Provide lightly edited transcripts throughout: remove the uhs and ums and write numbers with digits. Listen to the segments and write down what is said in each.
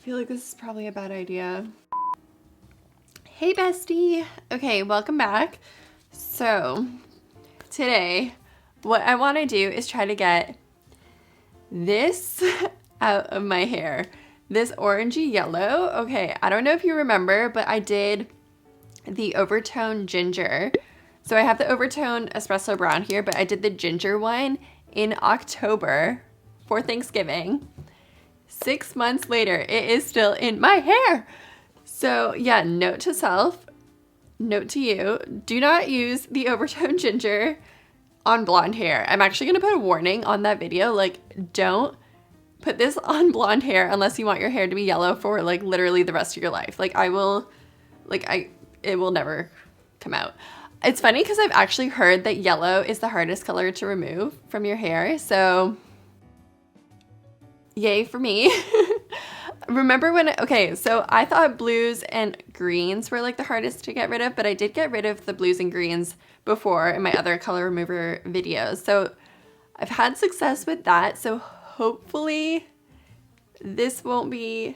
feel like this is probably a bad idea. Hey bestie. Okay, welcome back. So today what I want to do is try to get this out of my hair. This orangey yellow. Okay, I don't know if you remember, but I did the overtone ginger. So I have the overtone espresso brown here, but I did the ginger one in October for Thanksgiving. 6 months later, it is still in my hair. So yeah, note to self, note to you, do not use the overtone ginger on blonde hair. I'm actually gonna put a warning on that video, like don't put this on blonde hair unless you want your hair to be yellow for like literally the rest of your life. Like it will never come out. It's funny because I've actually heard that yellow is the hardest color to remove from your hair, so yay for me. Remember when, okay, so I thought blues and greens were like the hardest to get rid of, but I did get rid of the blues and greens before in my other color remover videos. So I've had success with that. So hopefully this won't be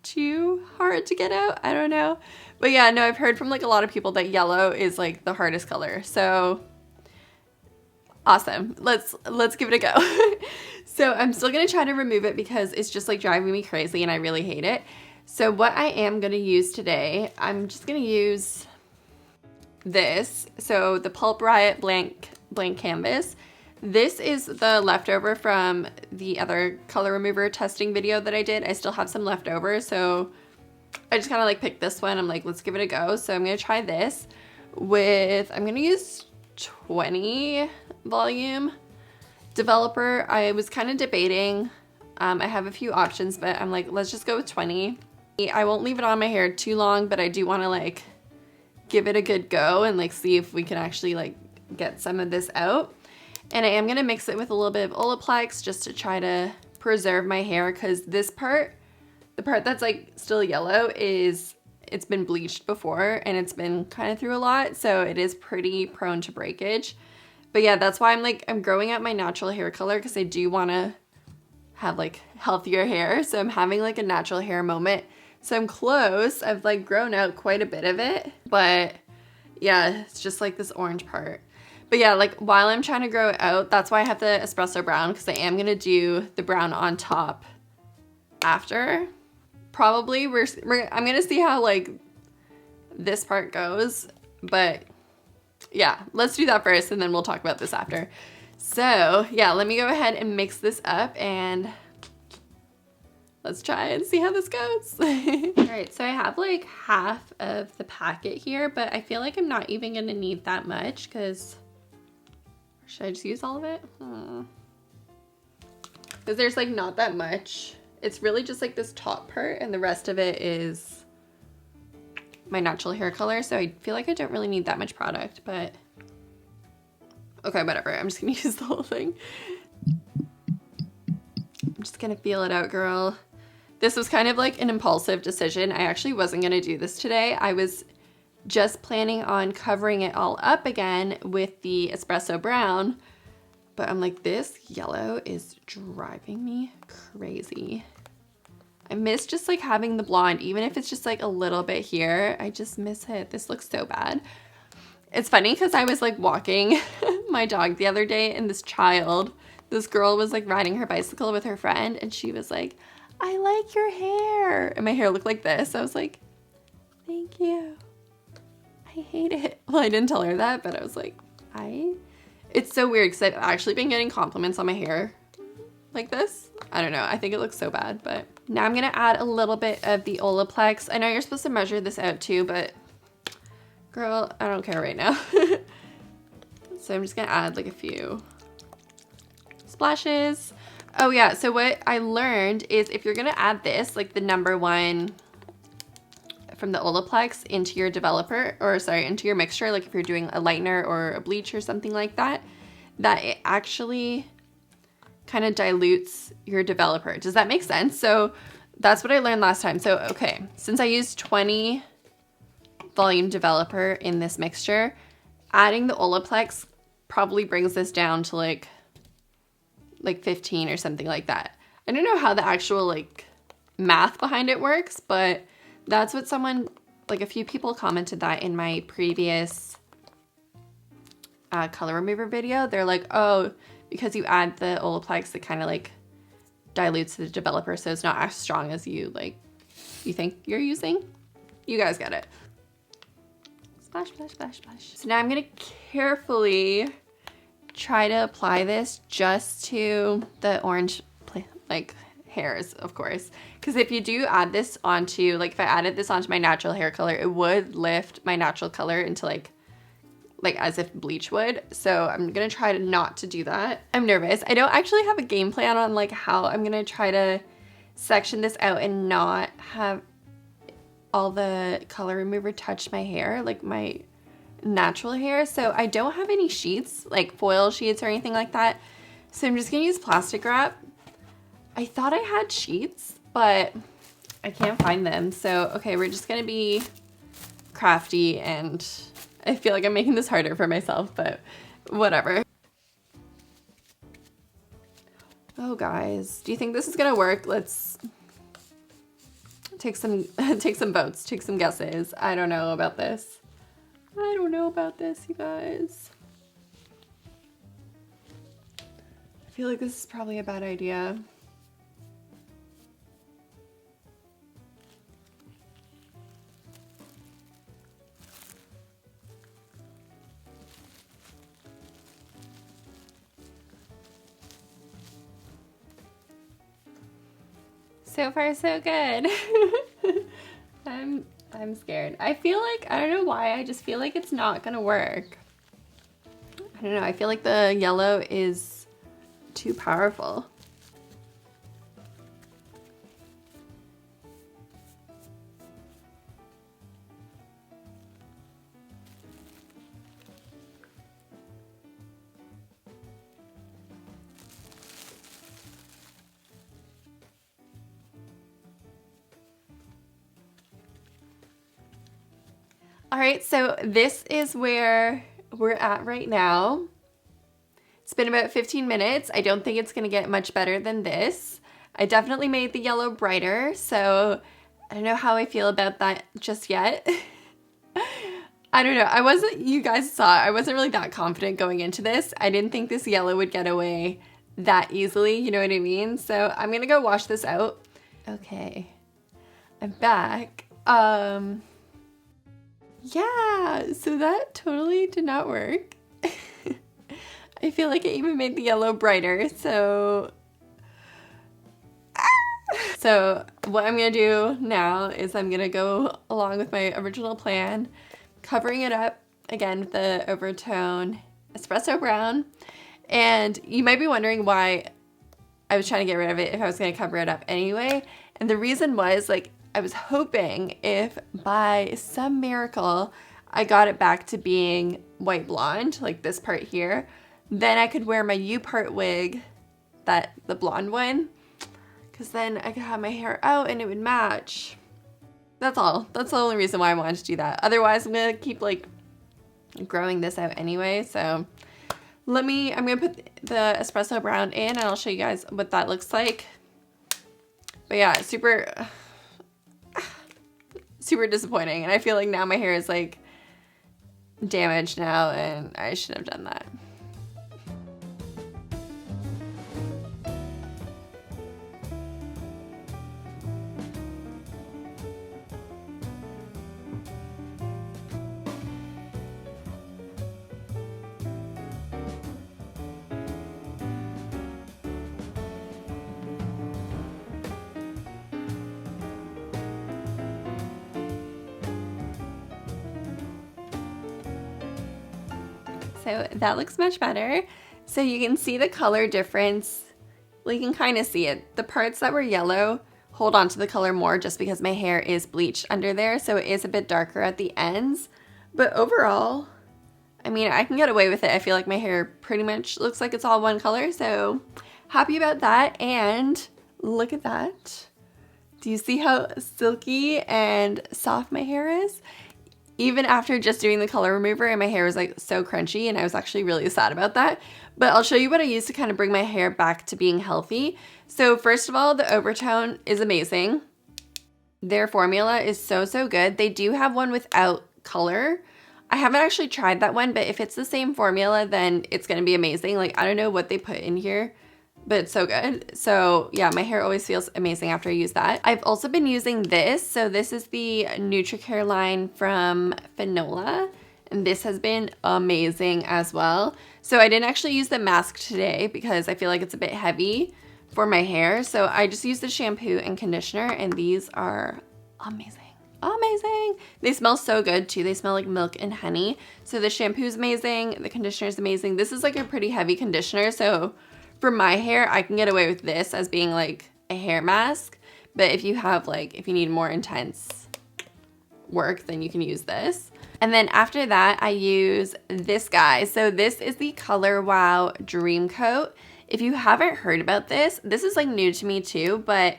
too hard to get out. I don't know. But yeah, no, I've heard from like a lot of people that yellow is like the hardest color. So awesome. Let's give it a go. So I'm still going to try to remove it because it's just like driving me crazy and I really hate it. So what I am going to use today, I'm just going to use this. So the Pulp Riot blank canvas. This is the leftover from the other color remover testing video that I did. I still have some left over, so I just kind of like picked this one. I'm like, let's give it a go. So I'm going to try this with, I'm going to use 20 volume developer. I was kind of debating. I have a few options, but I'm like, let's just go with 20. I won't leave it on my hair too long, but I do want to like give it a good go and like see if we can actually like get some of this out. And I am going to mix it with a little bit of Olaplex just to try to preserve my hair, because this part, the part that's like still yellow, it's been bleached before and it's been kind of through a lot, so it is pretty prone to breakage. But yeah, that's why I'm growing out my natural hair color, because I do want to have like healthier hair. So I'm having like a natural hair moment. So I'm close. I've like grown out quite a bit of it, but yeah, it's just like this orange part. But yeah, like while I'm trying to grow it out, that's why I have the espresso brown, because I am going to do the brown on top after. Probably I'm going to see how like this part goes, but yeah, let's do that first and then we'll talk about this after. So yeah, let me go ahead and mix this up and let's try and see how this goes. All right, so I have like half of the packet here, but I feel like I'm not even gonna need that much, because should I just use all of it? Because there's like not that much. It's really just like this top part and the rest of it is my natural hair color, so I feel like I don't really need that much product, but okay, whatever. I'm just gonna use the whole thing. I'm just gonna feel it out, girl. This was kind of like an impulsive decision. I actually wasn't gonna do this today. I was just planning on covering it all up again with the espresso brown, but I'm like, this yellow is driving me crazy. I miss just like having the blonde, even if it's just like a little bit here. I just miss it. This looks so bad. It's funny because I was like walking my dog the other day, and this girl was like riding her bicycle with her friend, and she was like, I like your hair. And my hair looked like this. I was like, thank you. I hate it. Well, I didn't tell her that, but I was like, it's so weird because I've actually been getting compliments on my hair like this. I don't know. I think it looks so bad, but now I'm going to add a little bit of the Olaplex. I know you're supposed to measure this out too, but girl, I don't care right now. So I'm just going to add like a few splashes. Oh yeah. So what I learned is if you're going to add this, like the #1 from the Olaplex into your developer, or sorry, into your mixture, like if you're doing a lightener or a bleach or something like that, that it actually kind of dilutes your developer. Does that make sense? So that's what I learned last time. So, okay, since I used 20 volume developer in this mixture, adding the Olaplex probably brings this down to like 15 or something like that. I don't know how the actual like math behind it works, but that's what someone, like a few people commented that in my previous color remover video. They're like, oh, because you add the Olaplex, it kind of like dilutes the developer, so it's not as strong as you think you're using. You guys get it. Splash, splash, splash, splash. So now I'm gonna carefully try to apply this just to the orange like hairs, of course, because if you do add this onto, like if I added this onto my natural hair color, it would lift my natural color into like as if bleach would. So I'm gonna try not to do that. I'm nervous. I don't actually have a game plan on like how I'm gonna try to section this out and not have all the color remover touch my hair, like my natural hair. So I don't have any sheets, like foil sheets or anything like that. So I'm just gonna use plastic wrap. I thought I had sheets, but I can't find them. So, okay, we're just gonna be crafty, and I feel like I'm making this harder for myself, but whatever. Oh, guys, do you think this is gonna work? Let's take some votes, take some guesses. I don't know about this. I don't know about this, you guys. I feel like this is probably a bad idea. So far, so good. I'm scared. I feel like, I don't know why, I just feel like it's not gonna work. I don't know, I feel like the yellow is too powerful. All right, so this is where we're at right now. It's been about 15 minutes. I don't think it's gonna get much better than this. I definitely made the yellow brighter, so I don't know how I feel about that just yet. I don't know, you guys saw, I wasn't really that confident going into this. I didn't think this yellow would get away that easily, you know what I mean? So I'm gonna go wash this out. Okay, I'm back. Yeah, so that totally did not work. I feel like I even made the yellow brighter, so... So what I'm gonna do now is I'm gonna go along with my original plan, covering it up, again, with the overtone espresso brown. And you might be wondering why I was trying to get rid of it if I was gonna cover it up anyway. And the reason was, like, I was hoping if by some miracle I got it back to being white blonde, like this part here, then I could wear my U-part wig, the blonde one, because then I could have my hair out and it would match. That's all. That's the only reason why I wanted to do that. Otherwise, I'm gonna keep like growing this out anyway. So I'm gonna put the espresso brown in and I'll show you guys what that looks like. But yeah, super disappointing, and I feel like now my hair is like damaged now and I shouldn't have done that. So that looks much better. So you can see the color difference. Well, you can kind of see it. The parts that were yellow hold on to the color more just because my hair is bleached under there. So it is a bit darker at the ends. But overall, I mean, I can get away with it. I feel like my hair pretty much looks like it's all one color. So happy about that. And look at that. Do you see how silky and soft my hair is? Even after just doing the color remover, and my hair was like so crunchy, and I was actually really sad about that. But I'll show you what I used to kind of bring my hair back to being healthy. So first of all, the overtone is amazing. Their formula is so, so good. They do have one without color. I haven't actually tried that one, but if it's the same formula, then it's going to be amazing. Like, I don't know what they put in here, but it's so good. So yeah, my hair always feels amazing after I use that. I've also been using this. So this is the NutriCare line from Finola, and this has been amazing as well. So I didn't actually use the mask today because I feel like it's a bit heavy for my hair. So I just used the shampoo and conditioner, and these are amazing. Amazing. They smell so good too. They smell like milk and honey. So the shampoo is amazing. The conditioner is amazing. This is like a pretty heavy conditioner. So for my hair, I can get away with this as being like a hair mask. But if you have like, if you need more intense work, then you can use this. And then after that, I use this guy. So this is the Color Wow Dream Coat. If you haven't heard about this, this is like new to me too, but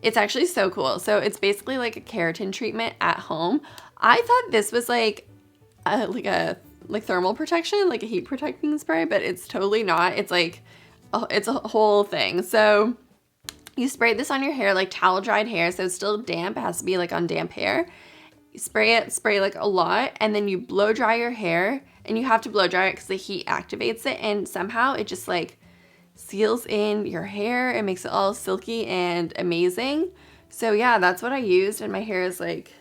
it's actually so cool. So it's basically like a keratin treatment at home. I thought this was like thermal protection, like a heat protecting spray, but it's totally not. It's like, it's a whole thing. So you spray this on your hair, like towel dried hair. So it's still damp. It has to be like on damp hair. You spray like a lot, and then you blow dry your hair, and you have to blow dry it because the heat activates it, and somehow it just like seals in your hair and makes it all silky and amazing. So yeah, that's what I used, and my hair is like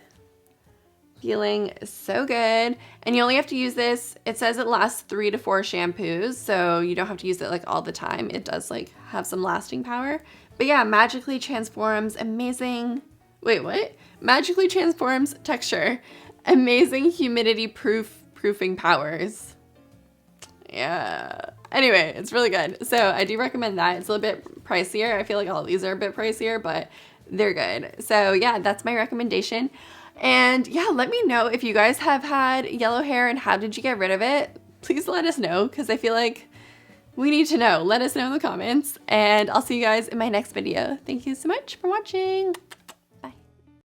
feeling so good. And you only have to use this, it says it lasts 3 to 4 shampoos, so you don't have to use it like all the time. It does like have some lasting power. But yeah, magically transforms amazing, wait, what? Magically transforms texture, amazing humidity proofing powers. Yeah. Anyway, it's really good. So I do recommend that. It's a little bit pricier. I feel like all of these are a bit pricier, but they're good. So yeah, that's my recommendation. And yeah, let me know if you guys have had yellow hair and how did you get rid of it? Please let us know, because I feel like we need to know. Let us know in the comments, and I'll see you guys in my next video. Thank you so much for watching.